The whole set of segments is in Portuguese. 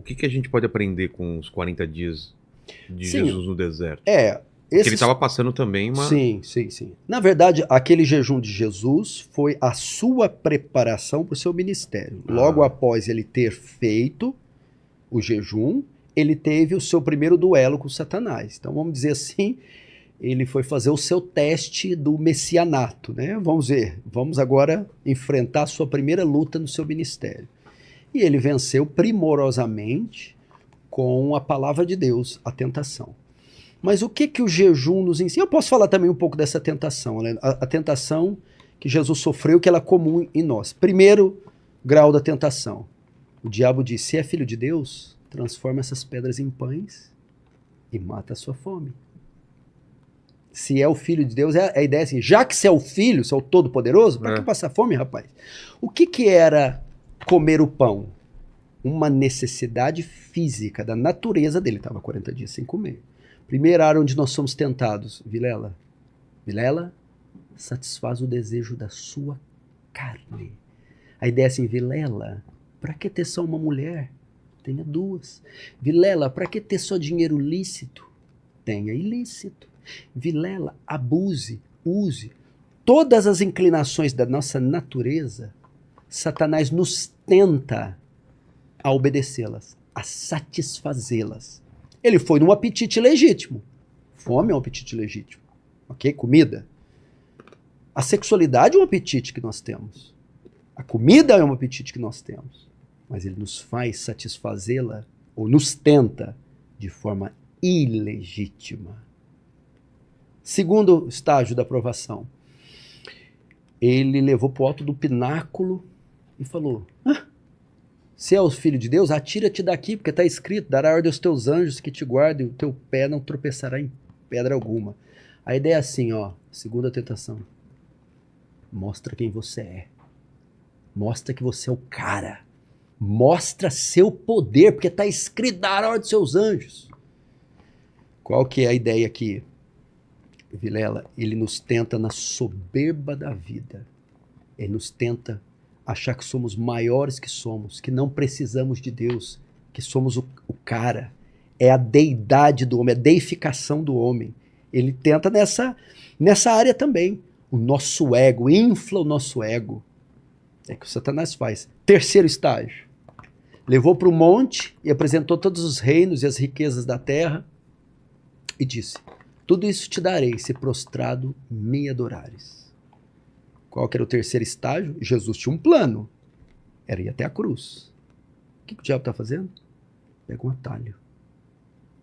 o que que a gente pode aprender com os 40 dias de Sim, Jesus no deserto? Porque ele esses... estava passando também uma. Sim, sim, sim. Na verdade, aquele jejum de Jesus foi a sua preparação para o seu ministério. Logo Ah, após ele ter feito o jejum, ele teve o seu primeiro duelo com Satanás. Então, vamos dizer assim, ele foi fazer o seu teste do messianato, né? Vamos ver, vamos agora enfrentar a sua primeira luta no seu ministério. E ele venceu primorosamente com a palavra de Deus, a tentação. Mas o que que o jejum nos ensina? Eu posso falar também um pouco dessa tentação, né? A tentação que Jesus sofreu, que ela é comum em nós. Primeiro grau da tentação. O diabo diz: se é filho de Deus, transforma essas pedras em pães e mata a sua fome. Se é o filho de Deus, a ideia é assim, já que você é o filho, você é o todo-poderoso, para que passar fome, rapaz? O que que era comer o pão? Uma necessidade física da natureza dele. Estava 40 dias sem comer. Primeira área onde nós somos tentados, Vilela. Vilela, satisfaz o desejo da sua carne. A ideia é assim, Vilela, para que ter só uma mulher? Tenha duas. Vilela, para que ter só dinheiro lícito? Tenha ilícito. Vilela, abuse, use. Todas as inclinações da nossa natureza, Satanás nos tenta a obedecê-las, a satisfazê-las. Ele foi num apetite legítimo. Fome é um apetite legítimo. Ok? Comida. A sexualidade é um apetite que nós temos. A comida é um apetite que nós temos. Mas ele nos faz satisfazê-la, ou nos tenta, de forma ilegítima. Segundo estágio da provação. Ele levou para o alto do pináculo e falou: se é o filho de Deus, atira-te daqui, porque está escrito, dará ordem aos teus anjos que te guardem, o teu pé não tropeçará em pedra alguma. A ideia é assim, ó, segunda tentação. Mostra quem você é. Mostra que você é o cara. Mostra seu poder, porque está escrito, dará ordem aos seus anjos. Qual que é a ideia aqui, Vilela? Ele nos tenta na soberba da vida. Ele nos tenta achar que somos maiores que somos, que não precisamos de Deus, que somos o cara. É a deidade do homem, a deificação do homem. Ele tenta nessa área também. O nosso ego, infla o nosso ego. É o que o Satanás faz. Terceiro estágio. Levou para o monte e apresentou todos os reinos e as riquezas da terra e disse: tudo isso te darei se prostrado me adorares. Qual que era o terceiro estágio? Jesus tinha um plano. Era ir até a cruz. O que o diabo está fazendo? Pega um atalho.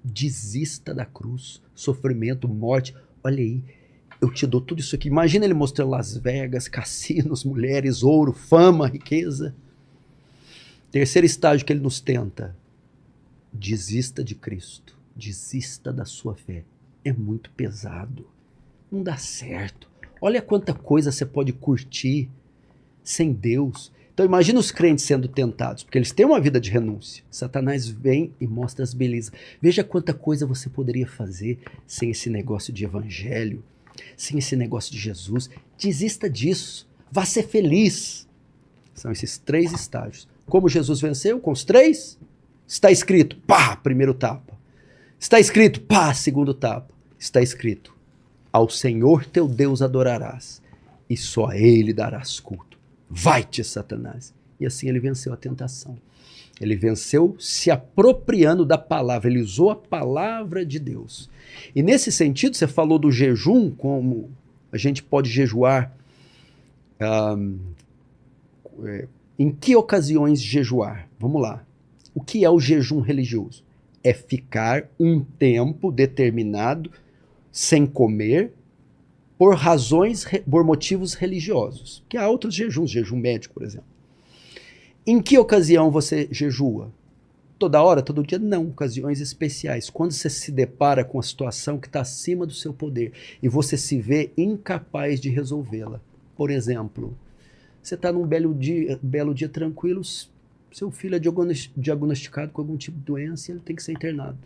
Desista da cruz, sofrimento, morte. Olha aí, eu te dou tudo isso aqui. Imagina ele mostrando Las Vegas, cassinos, mulheres, ouro, fama, riqueza. Terceiro estágio que ele nos tenta. Desista de Cristo. Desista da sua fé. É muito pesado. Não dá certo. Olha quanta coisa você pode curtir sem Deus. Então imagina os crentes sendo tentados, porque eles têm uma vida de renúncia. Satanás vem e mostra as belezas. Veja quanta coisa você poderia fazer sem esse negócio de evangelho, sem esse negócio de Jesus. Desista disso. Vá ser feliz. São esses três estágios. Como Jesus venceu com os três? Está escrito, pá, primeiro tapa. Está escrito, pá, segundo tapa. Está escrito, ao Senhor teu Deus adorarás, e só a Ele darás culto. Vai-te, Satanás. E assim ele venceu a tentação. Ele venceu se apropriando da palavra, ele usou a palavra de Deus. E nesse sentido, você falou do jejum, como a gente pode jejuar. Em que ocasiões jejuar? Vamos lá. O que é o jejum religioso? É ficar um tempo determinado sem comer por motivos religiosos. Que há outros jejuns, jejum médico, por exemplo. Em que ocasião você jejua? Toda hora, todo dia? Não, ocasiões especiais. Quando você se depara com a situação que está acima do seu poder e você se vê incapaz de resolvê-la. Por exemplo, você está num belo dia tranquilo, seu filho é diagnosticado com algum tipo de doença e ele tem que ser internado.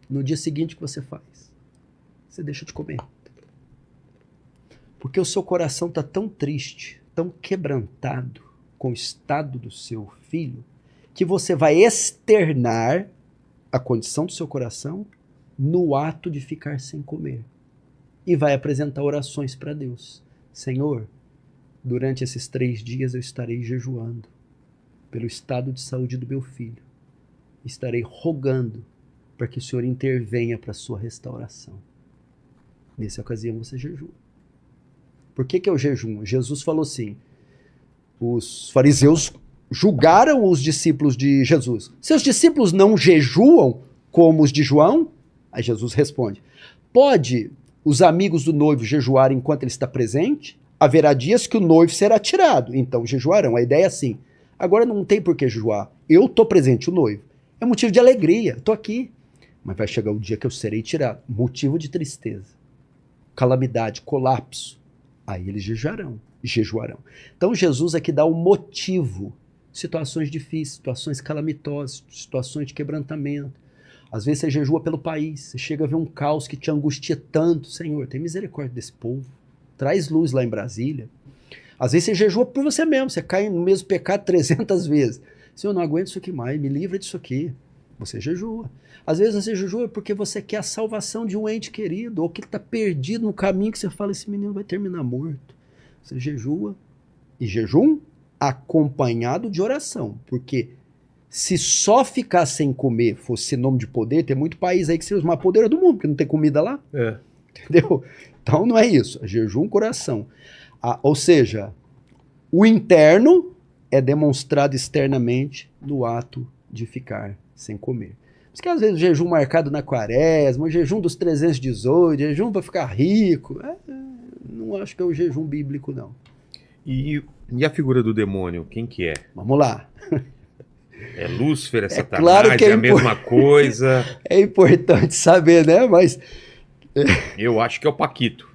No dia seguinte, o que você faz? Você deixa de comer. Porque o seu coração está tão triste, tão quebrantado com o estado do seu filho, que você vai externar a condição do seu coração no ato de ficar sem comer. E vai apresentar orações para Deus. Senhor, durante esses 3 dias eu estarei jejuando pelo estado de saúde do meu filho. Estarei rogando para que o Senhor intervenha para a sua restauração. Nessa ocasião você jejua. Por que é o jejum? Jesus falou assim, os fariseus julgaram os discípulos de Jesus. Seus discípulos não jejuam como os de João? Aí Jesus responde, pode os amigos do noivo jejuar enquanto ele está presente? Haverá dias que o noivo será tirado, então jejuarão. A ideia é assim, agora não tem por que jejuar, eu estou presente, o noivo. É motivo de alegria, estou aqui. Mas vai chegar o dia que eu serei tirado, motivo de tristeza, calamidade, colapso. Aí eles jejuarão. Então Jesus aqui dá o motivo. Situações difíceis, situações calamitosas, situações de quebrantamento. Às vezes você jejua pelo país, você chega a ver um caos que te angustia tanto. Senhor, tem misericórdia desse povo. Traz luz lá em Brasília. Às vezes você jejua por você mesmo, você cai no mesmo pecado 300 vezes. Senhor, eu não aguento isso aqui mais, me livra disso aqui. Você jejua. Às vezes você jejua porque você quer a salvação de um ente querido, ou que está perdido no caminho que você fala, esse menino vai terminar morto. Você jejua. E jejum acompanhado de oração. Porque se só ficar sem comer fosse sinônimo de poder, tem muito país aí que seria os mais poderosos do mundo, porque não tem comida lá. É. Entendeu? Então não é isso. É jejum, coração. Ou seja, o interno é demonstrado externamente no ato de ficar sem comer. Por isso que às vezes o jejum marcado na quaresma, o jejum dos 318, jejum para ficar rico, não acho que é o jejum bíblico, não. E a figura do demônio, quem que é? Vamos lá. É Lúcifer, é Satanás, claro que é a mesma coisa? É importante saber, né? Mas eu acho que é o Paquito.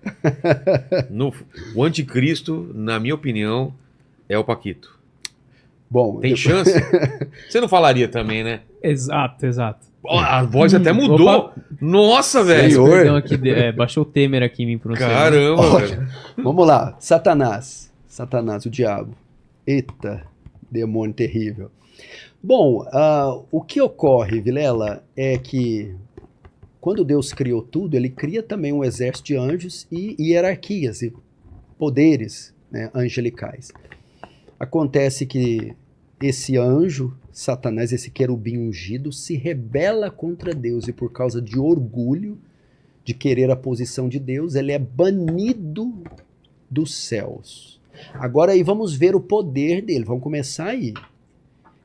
O anticristo, na minha opinião, é o Paquito. Bom, tem chance? Você não falaria também, né? Exato. A voz até mudou. Opa. Nossa, velho. Senhor. Perdão aqui, baixou o Temer aqui em mim pronunciando. Caramba, velho. Vamos lá. Satanás, o diabo. Eita, demônio terrível. Bom, o que ocorre, Vilela, é que quando Deus criou tudo, ele cria também um exército de anjos e hierarquias e poderes, né, angelicais. Acontece que esse anjo, Satanás, esse querubim ungido, se rebela contra Deus e por causa de orgulho, de querer a posição de Deus, ele é banido dos céus. Agora aí vamos ver o poder dele, vamos começar aí.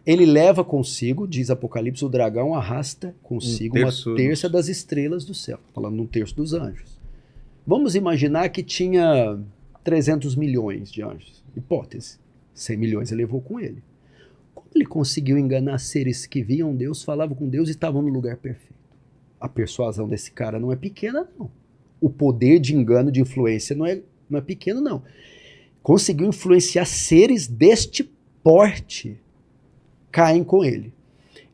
Ele leva consigo, diz Apocalipse, o dragão arrasta consigo uma terça das estrelas do céu, falando num terço dos anjos. Vamos imaginar que tinha 300 milhões de anjos, hipótese. 100 milhões ele levou com ele. Como ele conseguiu enganar seres que viam Deus, falavam com Deus e estavam no lugar perfeito? A persuasão desse cara não é pequena, não. O poder de engano, de influência não é pequeno, não. Conseguiu influenciar seres deste porte. Caem com ele.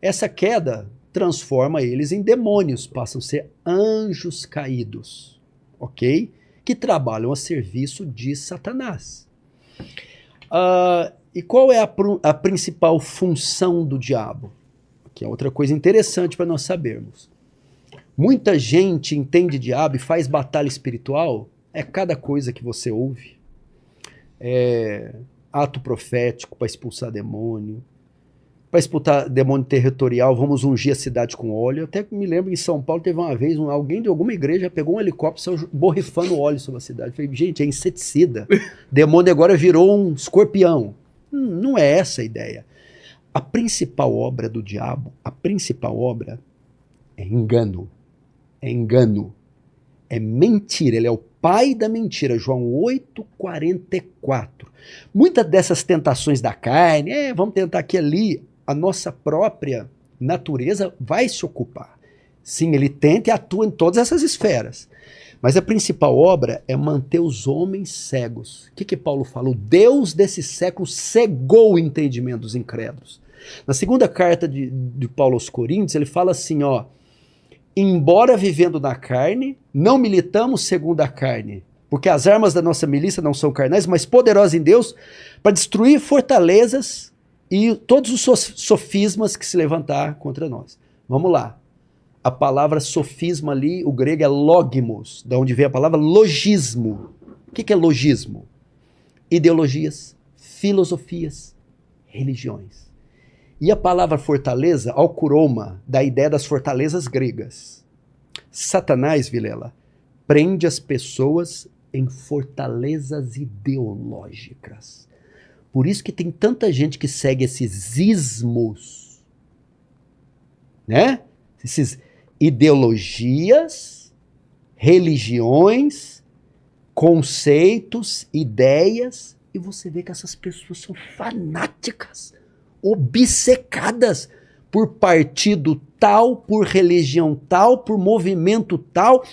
Essa queda transforma eles em demônios, passam a ser anjos caídos, ok? Que trabalham a serviço de Satanás. E qual é a principal função do diabo? Que é outra coisa interessante para nós sabermos. Muita gente entende diabo e faz batalha espiritual, é cada coisa que você ouve. É ato profético para expulsar demônio. Para expulsar demônio territorial, vamos ungir a cidade com óleo. Eu até me lembro em São Paulo, teve uma vez, alguém de alguma igreja pegou um helicóptero, saiu borrifando óleo sobre a cidade. Eu falei, gente, é inseticida. Demônio agora virou um escorpião. Não é essa a ideia. A principal obra do diabo, é engano. É engano. É mentira. Ele é o pai da mentira. João 8,44. Muitas dessas tentações da carne, vamos tentar aqui ali, a nossa própria natureza vai se ocupar. Sim, ele tenta e atua em todas essas esferas. Mas a principal obra é manter os homens cegos. O que Paulo fala? O Deus desse século cegou o entendimento dos incrédulos. Na segunda carta de Paulo aos Coríntios, ele fala assim, embora vivendo na carne, não militamos segundo a carne, porque as armas da nossa milícia não são carnais, mas poderosas em Deus para destruir fortalezas e todos os sofismas que se levantar contra nós. Vamos lá. A palavra sofisma ali, o grego é logmos, da onde vem a palavra logismo. O que é logismo? Ideologias, filosofias, religiões. E a palavra fortaleza, alcuroma, da ideia das fortalezas gregas. Satanás, Vilela, prende as pessoas em fortalezas ideológicas. Por isso que tem tanta gente que segue esses ismos, né? Esses ideologias, religiões, conceitos, ideias, e você vê que essas pessoas são fanáticas, obcecadas por partido tal, por religião tal, por movimento tal,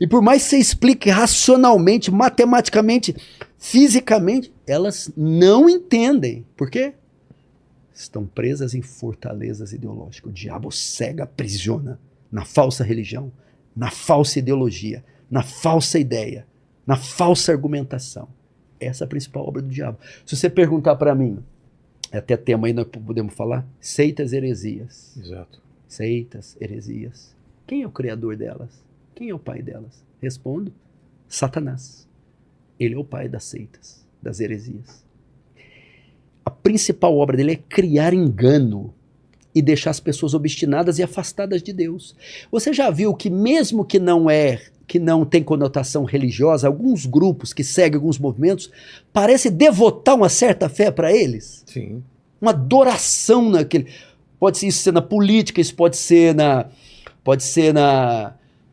e por mais que você explique racionalmente, matematicamente, fisicamente, elas não entendem. Por quê? Estão presas em fortalezas ideológicas. O diabo cega, aprisiona na falsa religião, na falsa ideologia, na falsa ideia, na falsa argumentação. Essa é a principal obra do diabo. Se você perguntar para mim, até tema aí nós podemos falar, seitas, heresias. Exato. Seitas, heresias. Quem é o criador delas? Quem é o pai delas? Respondo, Satanás. Ele é o pai das seitas, das heresias. A principal obra dele é criar engano e deixar as pessoas obstinadas e afastadas de Deus. Você já viu que mesmo que não tem conotação religiosa, alguns grupos que seguem alguns movimentos parece devotar uma certa fé para eles? Sim. Uma adoração naquele. Pode ser isso ser na política, isso pode ser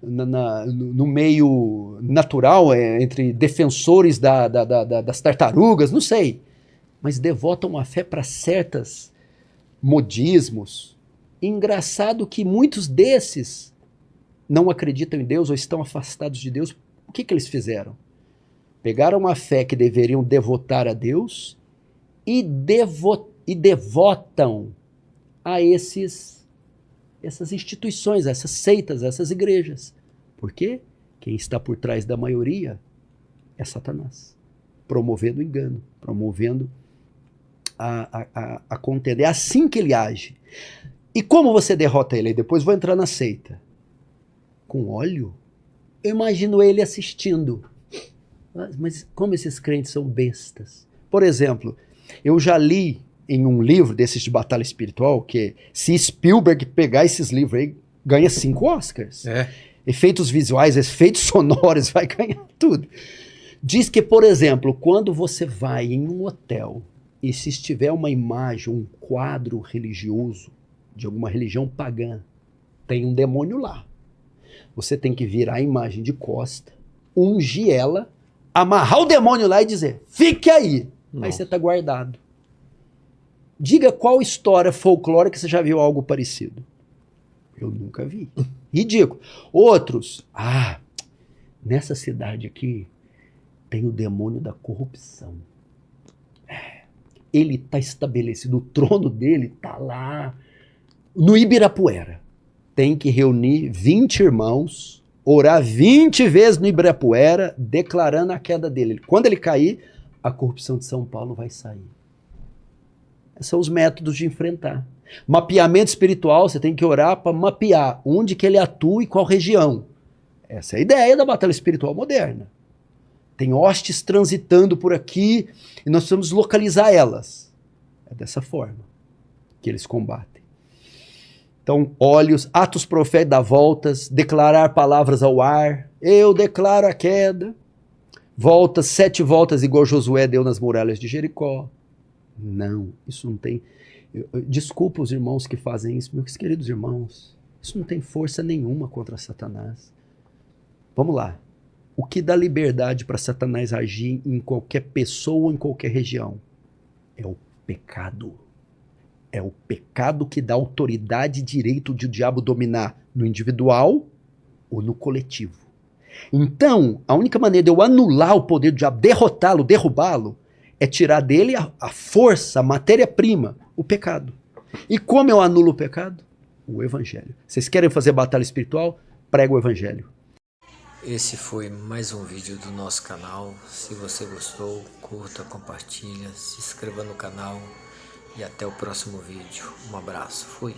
no meio natural, entre defensores das tartarugas, não sei. Mas devotam a fé para certas modismos. Engraçado que muitos desses não acreditam em Deus ou estão afastados de Deus. O que eles fizeram? Pegaram a fé que deveriam devotar a Deus e devotam a essas instituições, a essas seitas, a essas igrejas. Por quê? Quem está por trás da maioria é Satanás, promovendo o engano, promovendo a contenda. É assim que ele age. E como você derrota ele? Depois vou entrar na seita. Com óleo? Eu imagino ele assistindo. Mas como esses crentes são bestas. Por exemplo, eu já li em um livro desses de batalha espiritual que se Spielberg pegar esses livros aí, ganha 5 Oscars. Efeitos visuais, efeitos sonoros, vai ganhar tudo. Diz que, por exemplo, quando você vai em um hotel e se estiver uma imagem, um quadro religioso de alguma religião pagã, tem um demônio lá. Você tem que virar a imagem de costa, ungir ela, amarrar o demônio lá e dizer, fique aí. Nossa. Aí você está guardado. Diga qual história folclórica você já viu algo parecido. Eu nunca vi. Ridículo. Outros, nessa cidade aqui tem o demônio da corrupção. Ele está estabelecido, o trono dele está lá no Ibirapuera. Tem que reunir 20 irmãos, orar 20 vezes no Ibirapuera, declarando a queda dele. Quando ele cair, a corrupção de São Paulo vai sair. Esses são os métodos de enfrentar. Mapeamento espiritual, você tem que orar para mapear onde que ele atua e qual região. Essa é a ideia da batalha espiritual moderna. Tem hostes transitando por aqui e nós precisamos localizar elas. É dessa forma que eles combatem. Então, olhos, atos proféticos, dar voltas, declarar palavras ao ar. Eu declaro a queda. Voltas, 7 voltas igual Josué deu nas muralhas de Jericó. Não, isso não tem... Desculpa os irmãos que fazem isso, meus queridos irmãos. Isso não tem força nenhuma contra Satanás. Vamos lá. O que dá liberdade para Satanás agir em qualquer pessoa ou em qualquer região? É o pecado. É o pecado que dá autoridade e direito de o diabo dominar no individual ou no coletivo. Então, a única maneira de eu anular o poder do diabo, derrotá-lo, derrubá-lo, é tirar dele a força, a matéria-prima, o pecado. E como eu anulo o pecado? O evangelho. Vocês querem fazer batalha espiritual? Prega o evangelho. Esse foi mais um vídeo do nosso canal. Se você gostou, curta, compartilha, se inscreva no canal e até o próximo vídeo. Um abraço, fui.